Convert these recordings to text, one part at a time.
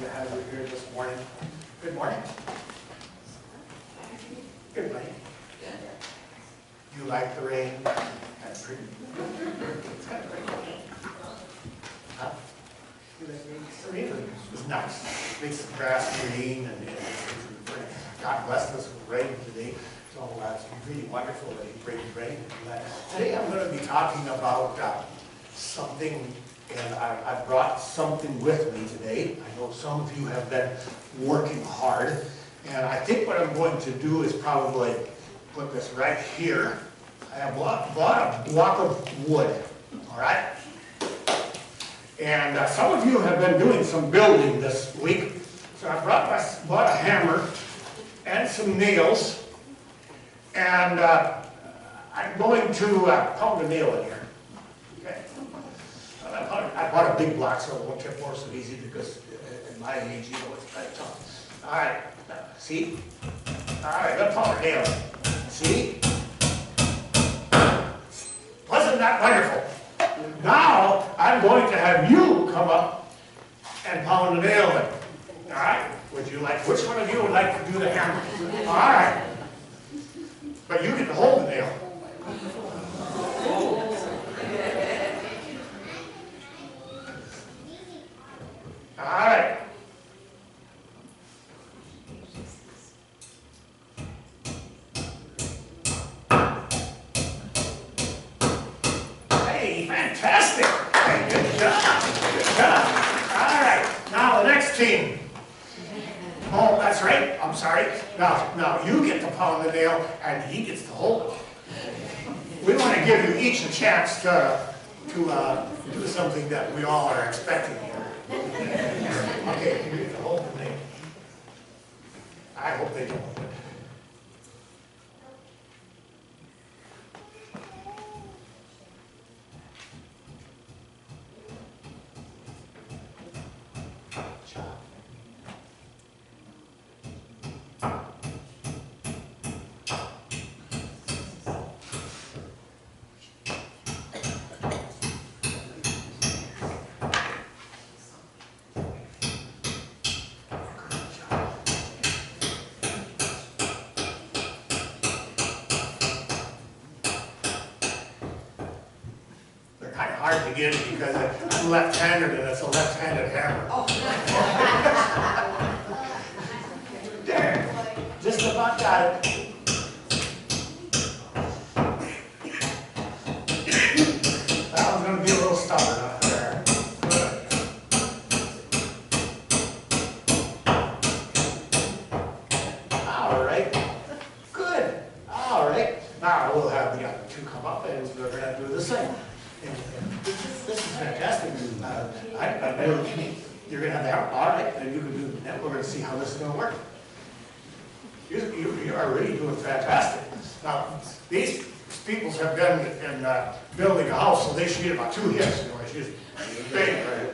to have you here this morning. Good morning. Good morning. You like the rain? That's pretty. It's kind of pretty. Huh? You like rain? The rain is nice. Makes the grass green and God blessed us with rain today. So it's really wonderful that He brings rain. Today I'm going to be talking about something, and I brought something with me today. I know some of you have been working hard, and I think what I'm going to do is probably put this right here. I have bought a block of wood, all right? And some of you have been doing some building this week, so I bought a hammer and some nails, and I'm going to pound a nail in here. Okay. I bought a big block so it won't tip over so easy because at my age, you know, it's kind of tough. All right, see? All right, let's pound a nail. See? Wasn't that wonderful? Now I'm going to have you come up and pound a nail in. All right? Would you like? Which one of you would like to do the hammer? All right. But you get to hold the nail. All right. Hey, fantastic. Hey, good job. Good job. All right. Now the next team. Oh, that's right. I'm sorry. Now you get to pound the nail, and he gets to hold it. We want to give you each a chance to do something that we all are expecting here. Okay, you get to hold the nail. I hope they don't. Kind of hard to get it because I'm left-handed and it's a left-handed hammer. Oh. There, just about got it. That one's going to be a little stubborn up there. All right, good. All right, now we'll have the other two come up and we're going to do the same. This is fantastic. I really, you're going to have the hammer. All right, then you can do the net. We're going to see how this is going to work. You are really doing fantastic. Now, these people have been in building a house, so they should get about 2 hits. You know, it's just bang, right?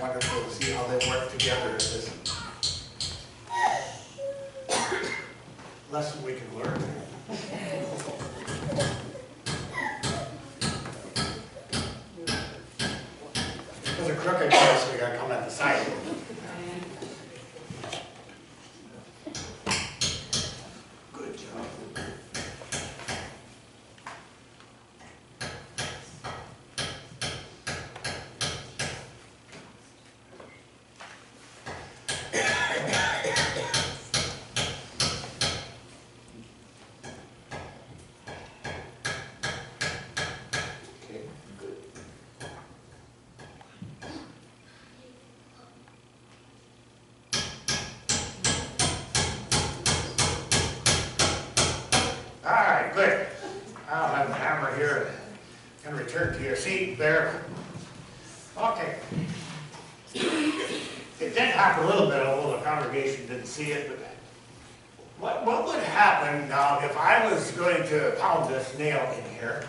Wonderful to see how they work together in this lesson we can learn. There's a crooked place, so we got to come at the side. Good job. Okay. right, good. I'll have the hammer here and return to your seat there. Okay. It did happen a little bit, although the congregation didn't see it, but what would happen now if I was going to pound this nail in here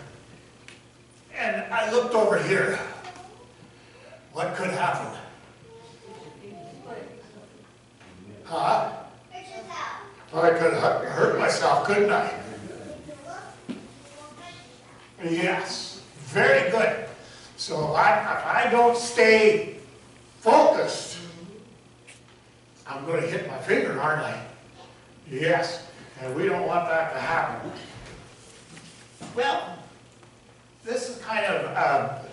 and I looked over here? What could happen? Huh? Well, I could hurt myself, couldn't I? Yes, very good. So if I don't stay focused, I'm going to hit my finger, aren't I? Yes, and we don't want that to happen. Well, this is kind of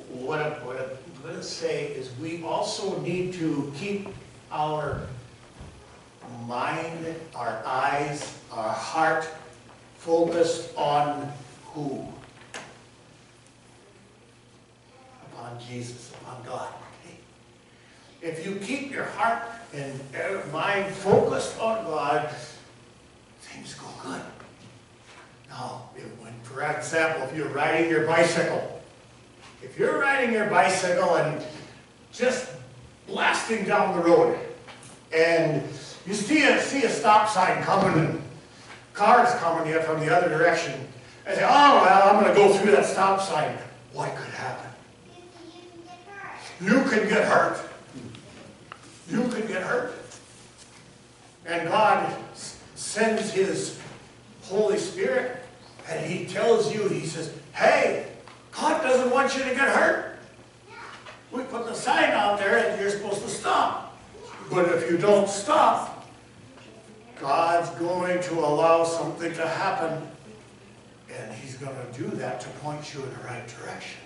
what I'm going to say is we also need to keep our mind, our eyes, our heart focused on who? Upon Jesus, upon God. Okay? If you keep your heart and mind focused on God, things go good. Now, for example, if you're riding your bicycle, and just blasting down the road, and you see a stop sign coming, and cars coming in from the other direction, and say, oh, well, I'm going to go through that stop sign. What could happen? You can get hurt. You can get hurt. And God sends His Holy Spirit, and He tells you, He says, hey, God doesn't want you to get hurt. We put the sign out there and you're supposed to stop. But if you don't stop, God's going to allow something to happen, and He's going to do that to point you in the right direction.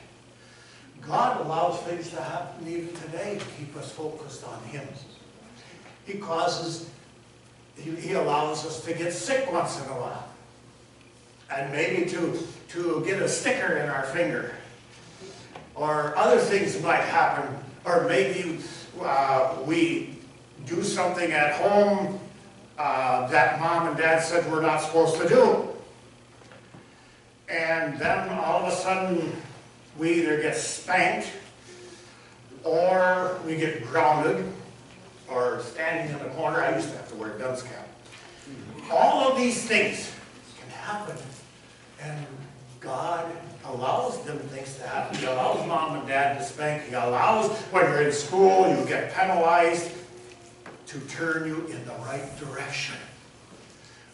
God allows things to happen even today to keep us focused on Him. He allows us to get sick once in a while. And maybe to get a sticker in our finger. Or other things might happen. Or maybe we do something at home that Mom and Dad said we're not supposed to do. And then all of a sudden, we either get spanked, or we get grounded, or standing in the corner. I used to have to wear a dunce cap. All of these things can happen, and God allows them things to happen. He allows Mom and Dad to spank. He allows, when you're in school, you get penalized, to turn you in the right direction.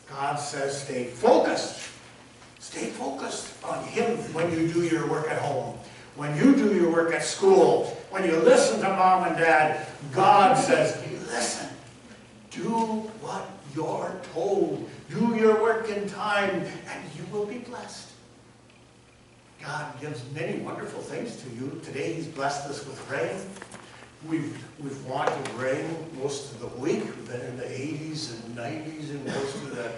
God says, stay focused. Stay focused on Him when you do your work at home, when you do your work at school, when you listen to Mom and Dad. God says, listen, do what you're told. Do your work in time, and you will be blessed. God gives many wonderful things to you. Today He's blessed us with rain. We've wanted rain most of the week. We've been in the 80s and 90s and most of the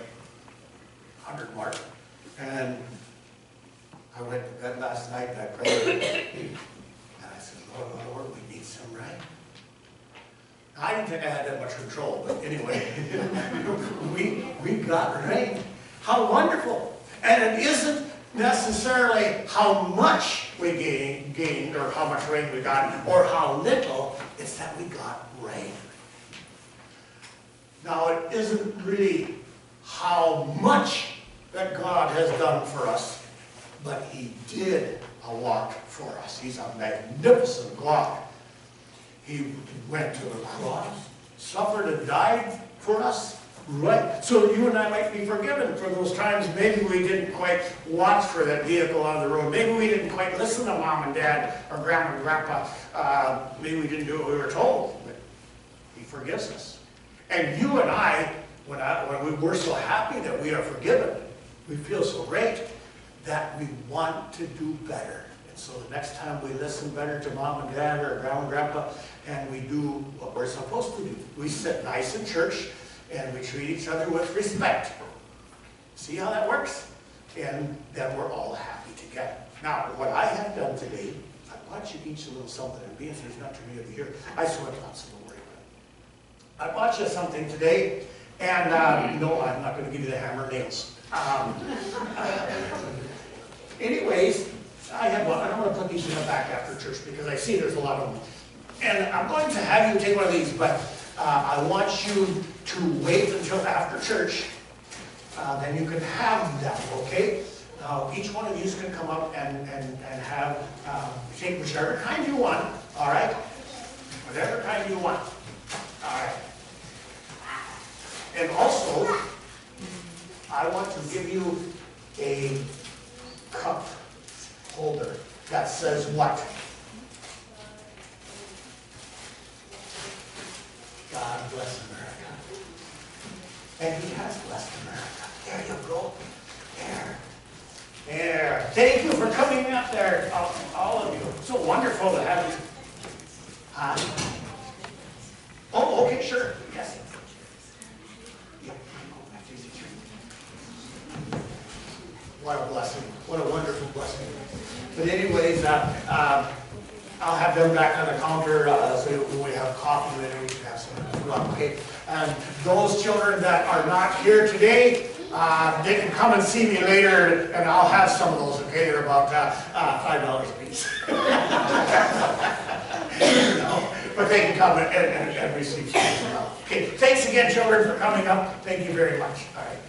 100 mark. And I went to bed last night and I prayed. And I said, Lord, we need some rain. I didn't think I had that much control, but anyway, we got rain. How wonderful. And it isn't necessarily how much we gained or how much rain we got or how little. It's that we got rain. Now, it isn't really how much that God has done for us, but He did a lot for us. He's a magnificent God. He went to the cross, suffered and died for us, right? So you and I might be forgiven for those times maybe we didn't quite watch for that vehicle on the road. Maybe we didn't quite listen to Mom and Dad or Grandma and Grandpa. Maybe we didn't do what we were told, but He forgives us. And you and I, when we're so happy that we are forgiven, we feel so great that we want to do better. And so the next time we listen better to Mom and Dad or Grandma and Grandpa, and we do what we're supposed to do. We sit nice in church, and we treat each other with respect. See how that works? And then we're all happy together. Now, what I have done today, I bought you each a little something, and being there's not too many of you here, I sweat lots, so don't worry about it. I bought you something today, and no, I'm not going to give you the hammer and nails. Anyways, I'm going to put these in the back after church because I see there's a lot of them. And I'm going to have you take one of these, but I want you to wait until after church. Then you can have them, okay? Each one of you can come up and have, take whichever kind you want, all right? Whatever kind you want, all right? And also, I want to give you a cup holder that says what? God bless America. And He has blessed America. There you go. There. Thank you for coming up there, all of you. So wonderful to have you. Oh, okay, sure. Yes. Yeah. What a blessing. What a wonderful blessing. But anyways, I'll have them back on the counter so we have coffee and then we can have some food on the plate. And those children that are not here today, they can come and see me later and I'll have some of those, okay? They're about $5 a piece. But they can come and receive some as well. Okay, thanks again, children, for coming up. Thank you very much. All right.